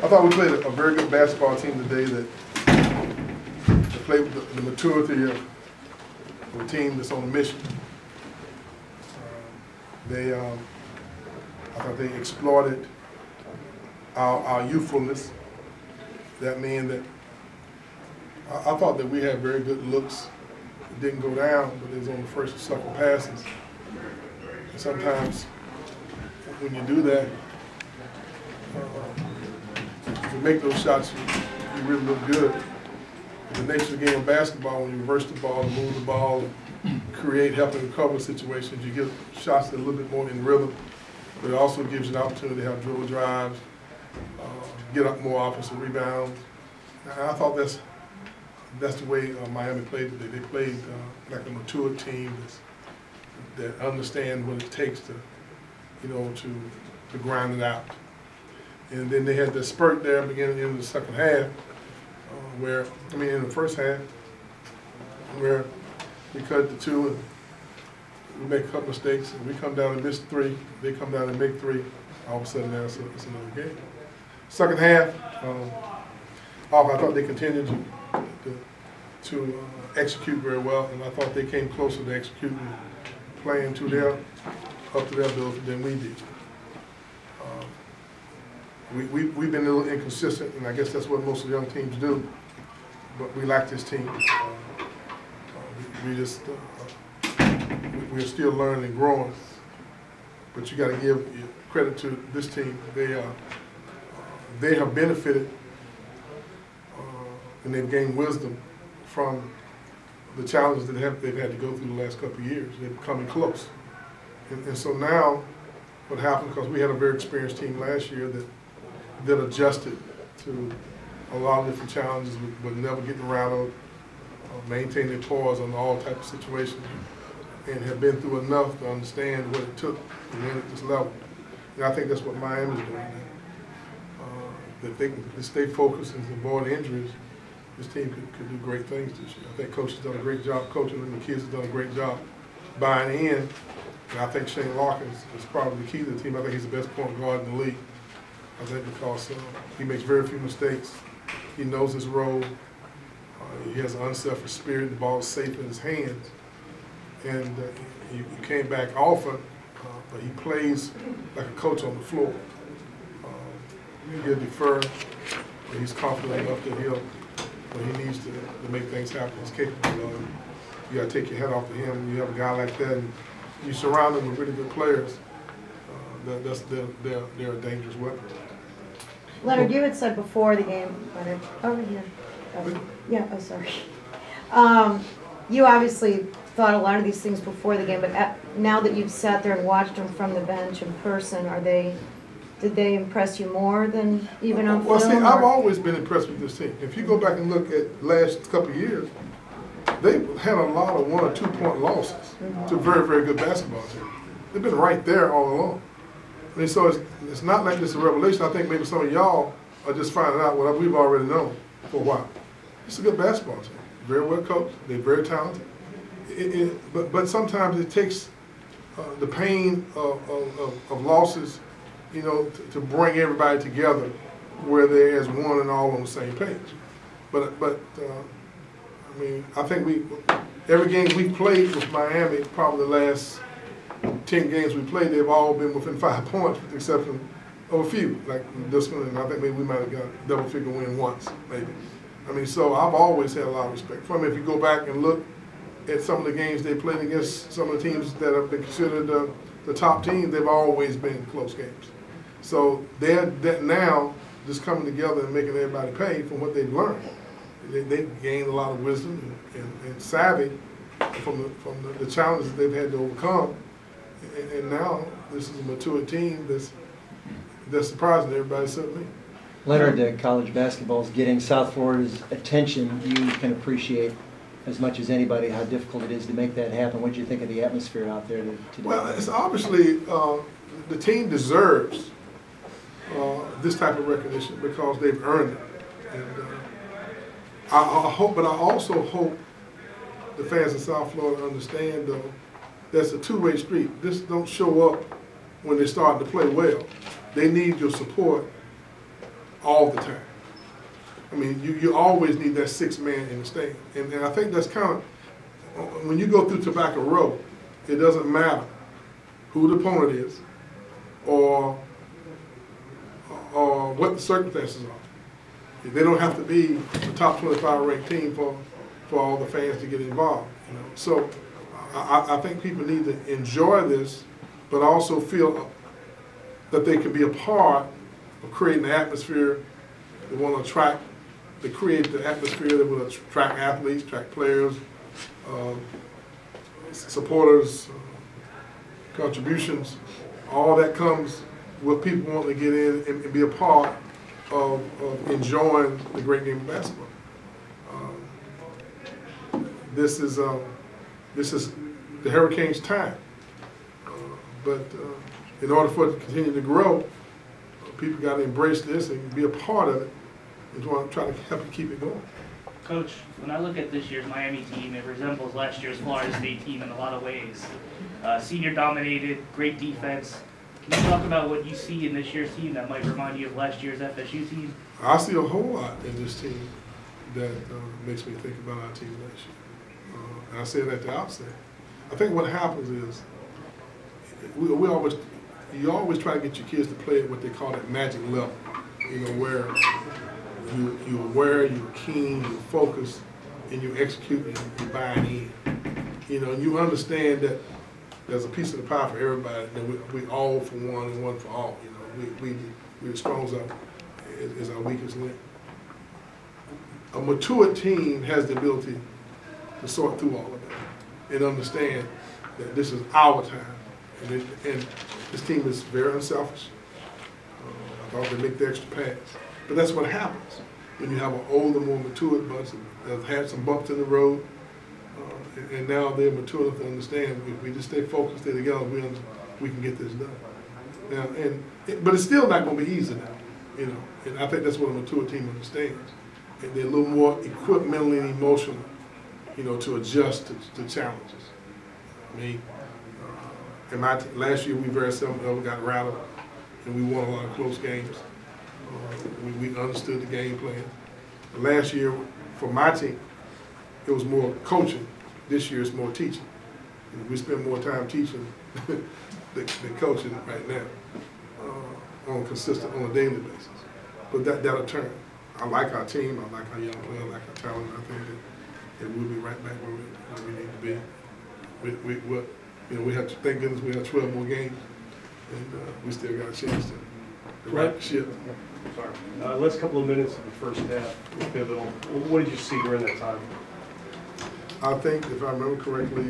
I thought we played a very good basketball team today that played with the maturity of a team that's on a mission. I thought they exploited our youthfulness. That meant that I thought that we had very good looks. It didn't go down, but it was on the first and second passes. And sometimes when you do that, if you make those shots, you really look good. The nature of the game of basketball, when you reverse the ball, move the ball, and create help and recover situations, you get shots that are a little bit more in rhythm, but it also gives you an opportunity to have dribble drives, get up more offensive rebounds. And I thought that's the way Miami played today. They played like a mature team that understand what it takes to, to grind it out. And then they had the spurt there beginning in the second half, in the first half, where we cut the two and we make a couple mistakes and we come down and miss three. They come down and make three. All of a sudden now it's another game. Second half, I thought they continued to execute very well, and I thought they came closer to executing, playing up to their ability than we did. We've been a little inconsistent, and I guess that's what most of the young teams do. But we like this team. We're still learning and growing. But you got to give credit to this team. They have benefited and they've gained wisdom from the challenges that they've had to go through the last couple of years. They're coming close. And so now what happened, because we had a very experienced team last year that adjusted to a lot of different challenges, but never getting rattled, maintain their poise on all types of situations, and have been through enough to understand what it took to win at this level. And I think that's what Miami's doing now. That they can stay focused and avoid injuries, this team could do great things this year. I think Coach has done a great job coaching them. The kids have done a great job buying in. And I think Shane Larkin is probably the key to the team. I think he's the best point guard in the league. I think because he makes very few mistakes. He knows his role. He has an unselfish spirit. The ball is safe in his hands. And he came back often, but he plays like a coach on the floor. He'll defer, but he's confident enough that when he needs to make things happen, he's capable of it. You got to take your hat off to him. You have a guy like that, and you surround him with really good players. They're a dangerous weapon. Leonard, you had said before the game, Leonard, over here. Sorry. You obviously thought a lot of these things before the game, but now that you've sat there and watched them from the bench in person, did they impress you more than even on film? Well, see, I've always been impressed with this team. If you go back and look at last couple of years, they've had a lot of 1 or 2 point losses to very, very good basketball teams. They've been right there all along. I mean, so it's not like it's a revelation. I think maybe some of y'all are just finding out what we've already known for a while. It's a good basketball team. Very well coached. They're very talented. But sometimes it takes the pain of losses, to bring everybody together where they're as one and all on the same page. But I think every game we played with Miami, probably the last 10 games we played, they've all been within 5 points, with the exception of a few, like this one, and I think maybe we might have got a double-figure win once, maybe. So I've always had a lot of respect for them. If you go back and look at some of the games they played against some of the teams that have been considered the top teams, they've always been close games. So they're now just coming together and making everybody pay for what they've learned. They've gained a lot of wisdom and savvy from the challenges they've had to overcome. And now this is a mature team that's surprising everybody except me. Leonard, college basketball is getting South Florida's attention. You can appreciate as much as anybody how difficult it is to make that happen. What do you think of the atmosphere out there today? Well, it's obviously the team deserves this type of recognition because they've earned it. And I hope, but I also hope the fans in South Florida understand, though, that's a two-way street. This don't show up when they're starting to play well. They need your support all the time. I mean, you always need that sixth man in the stand. And I think that's kind of, when you go through Tobacco Row, it doesn't matter who the opponent is or what the circumstances are. They don't have to be a top 25 ranked team for all the fans to get involved. You know? So I think people need to enjoy this, but also feel that they can be a part of creating the atmosphere they want to attract. They create the atmosphere that will attract athletes, attract players, supporters, contributions. All that comes with people wanting to get in and be a part of enjoying the great game of basketball. This is the Hurricanes' time. But in order for it to continue to grow, people got to embrace this and be a part of it and try to help keep it going. Coach, when I look at this year's Miami team, it resembles last year's Florida State team in a lot of ways. Senior dominated, great defense. Can you talk about what you see in this year's team that might remind you of last year's FSU team? I see a whole lot in this team that makes me think about our team last year. And I said at the outset, I think what happens is you always try to get your kids to play at what they call that magic level, you know, where you're aware, you're keen, you're focused, and you execute and you're buying in. You know, and you understand that there's a piece of the pie for everybody, and we all for one and one for all. You know, we the strong is our weakest link. A mature team has the ability to sort through all of that and understand that this is our time. And this team is very unselfish. I thought they make the extra pass. But that's what happens when you have an older, more matured bunch that have had some bumps in the road, and now they're mature enough to understand if we just stay focused, stay together, we can get this done. Now, but it's still not going to be easy now, you know. And I think that's what a mature team understands. And they're a little more equipped mentally and emotionally, you know, to adjust to challenges. I mean, last year we very seldom ever got rattled, and we won a lot of close games. We understood the game plan. Last year, for my team, it was more coaching. This year, it's more teaching. We spend more time teaching than coaching right now on a daily basis. But that'll turn. I like our team. I like our young players. I like our talent. I think that we'll be right back where we need to be. We have to, thank goodness we have 12 more games, and we still got a chance to right the ship. Sorry. Last couple of minutes of the first half was pivotal. What did you see during that time? I think, if I remember correctly,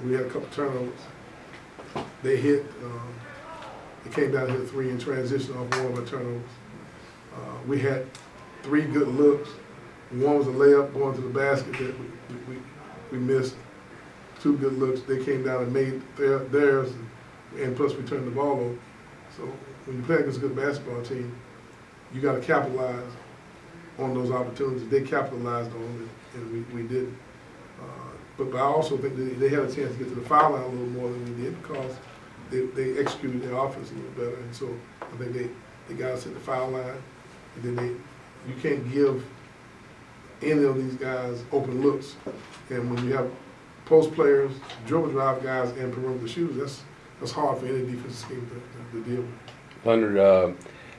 we had a couple turnovers. They hit. They came down to hit 3 in transition off one of our turnovers. We had 3 good looks. One was a layup going to the basket that we missed. 2 good looks. They came down and made theirs, and plus we turned the ball over. So when you play against a good basketball team, you got to capitalize on those opportunities. They capitalized on them, and we didn't. But I also think they had a chance to get to the foul line a little more than we did because they executed their offense a little better. And so I think they got us at the foul line, and then you can't give any of these guys open looks. And when you have post players, dribble drive guys, and perimeter shooters, that's hard for any defensive scheme to deal with. Leonard,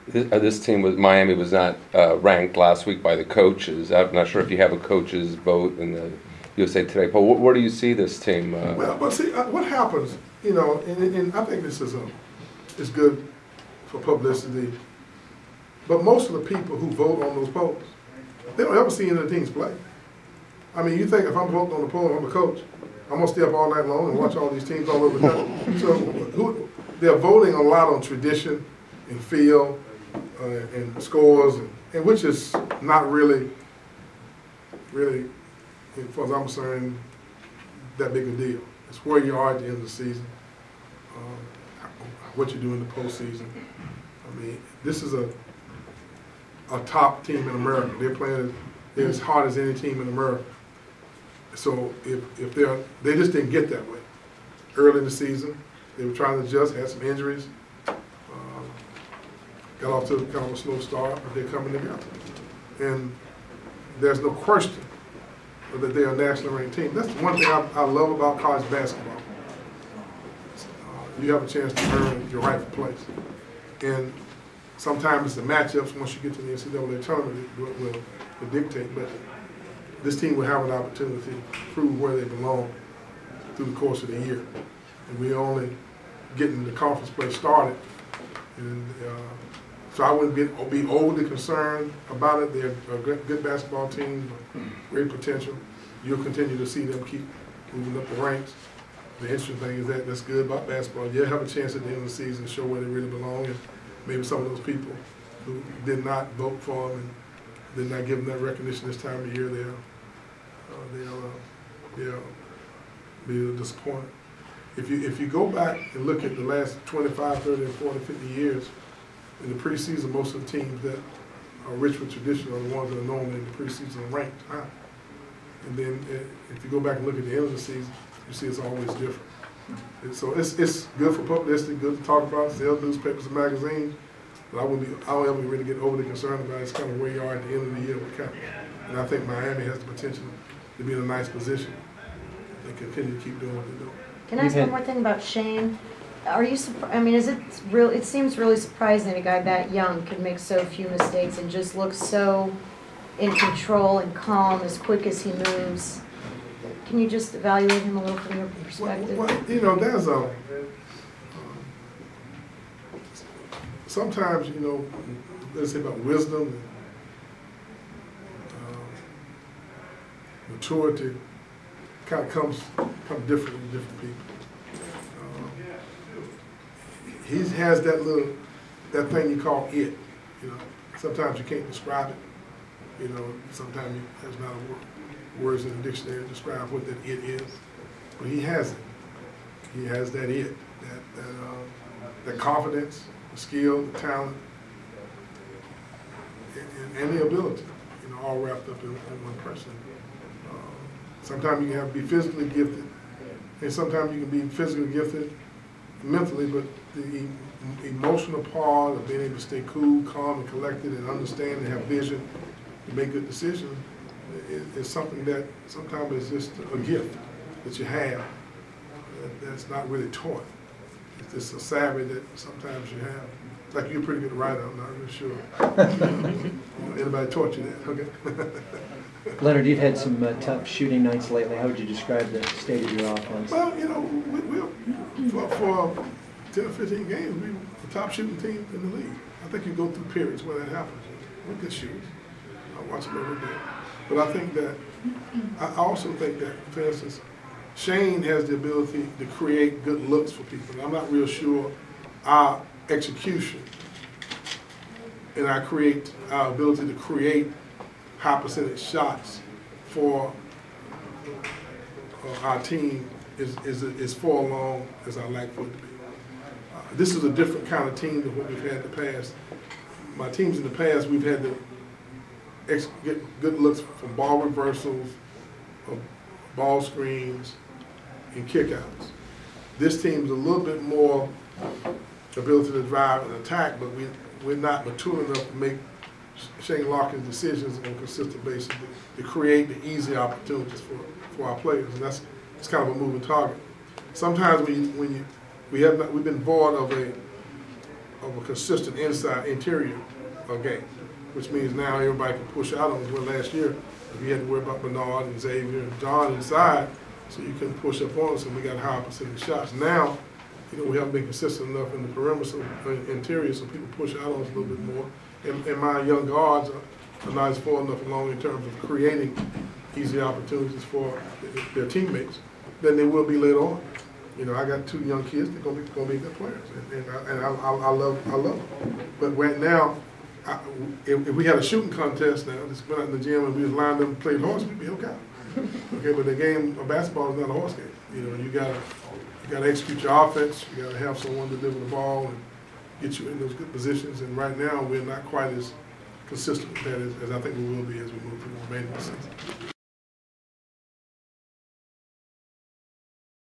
this team Miami was not ranked last week by the coaches. I'm not sure if you have a coach's vote in the USA Today poll. Where do you see this team? Well, but see, what happens, you know, and I think this is good for publicity, but most of the people who vote on those polls, they don't ever see any of the teams play. I mean, you think if I'm voting on the poll, I'm a coach, I'm going to stay up all night long and watch all these teams all over the country. So they're voting a lot on tradition and feel and scores, and which is not really, as far as I'm concerned, that big a deal. It's where you are at the end of the season, what you do in the postseason. I mean, this is a top team in America. They're playing as hard as any team in America. So if they just didn't get that way early in the season. They were trying to adjust, had some injuries. got off to kind of a slow start, but they're coming together. And there's no question that they're a nationally ranked team. That's the one thing I love about college basketball. You have a chance to earn your rightful place. And sometimes it's the matchups once you get to the NCAA tournament will dictate, but this team will have an opportunity to prove where they belong through the course of the year. And we're only getting the conference play started. And so I wouldn't be overly concerned about it. They're a good basketball team, great potential. You'll continue to see them keep moving up the ranks. The interesting thing is that's good about basketball. You'll have a chance at the end of the season to show where they really belong. And maybe some of those people who did not vote for them and did not give them that recognition this time of year, they'll be disappointed. If you go back and look at the last 25, 30, 40, 50 years, in the preseason, most of the teams that are rich with tradition are the ones that are normally in the preseason ranked high. And then if you go back and look at the end of the season, you see it's always different. And so it's good for publicity, good to talk about, sell newspapers and magazines, but I don't ever really get overly concerned about it. It's kind of where you are at the end of the year with Cal. And I think Miami has the potential to be in a nice position and continue to keep doing what they're doing. Can I ask one more thing about Shane? Are you, I mean, is it real? It seems really surprising a guy that young could make so few mistakes and just look so in control and calm, as quick as he moves. Can you just evaluate him a little from your perspective? Well, there's sometimes, let's say about wisdom and maturity kind of comes different with different people. He has that thing you call it. Sometimes you can't describe it. Sometimes there's not words in the dictionary to describe what that it is, but he has it. He has that it, that confidence, the skill, the talent, and the ability. All wrapped up in one person. Sometimes you can have to be physically gifted, and sometimes you can be physically gifted mentally, but the emotional part of being able to stay cool, calm, and collected, and understand and have vision to make good decisions is something that sometimes is just a gift that you have that's not really taught. It's just a savvy that sometimes you have. Like you're a pretty good writer, I'm not really sure. Anybody taught you that? Okay. Leonard, you've had some tough shooting nights lately. How would you describe the state of your offense? Well, for 10 or 15 games, we were the top shooting team in the league. I think you go through periods where that happens. We're good shooters. I watch them every day. But I also think that, for instance, Shane has the ability to create good looks for people. And I'm not real sure our execution and our ability to create high percentage shots for our team is far along as I like for it to be. This is a different kind of team than what we've had in the past. My teams in the past, we've had to get good looks from ball reversals, ball screens, and kickouts. This team is a little bit more ability to drive and attack, but we're not mature enough to make Shane Larkin's decisions on a consistent basis to create the easy opportunities for our players, and it's kind of a moving target. Sometimes we've been void of a consistent interior game, which means now everybody can push out on us. Well, last year we had to worry about Bernard and Xavier and John inside, so you couldn't push up on us, and we got high percentage shots. Now, we haven't been consistent enough in the perimeter, so interior, so people push out on us a little bit more. And my young guards are not as far enough along in terms of creating easy opportunities for their teammates than they will be later on. I got two young kids, they're gonna be good players, and I love them. But right now, if we had a shooting contest now, just went out in the gym and we was lined up and played horse, we'd be okay. Okay, but the game of basketball is not a horse game. You gotta execute your offense. You gotta have someone deliver the ball and get you in those good positions. And right now, we're not quite as consistent with that as I think we will be as we move through the remainder of the season.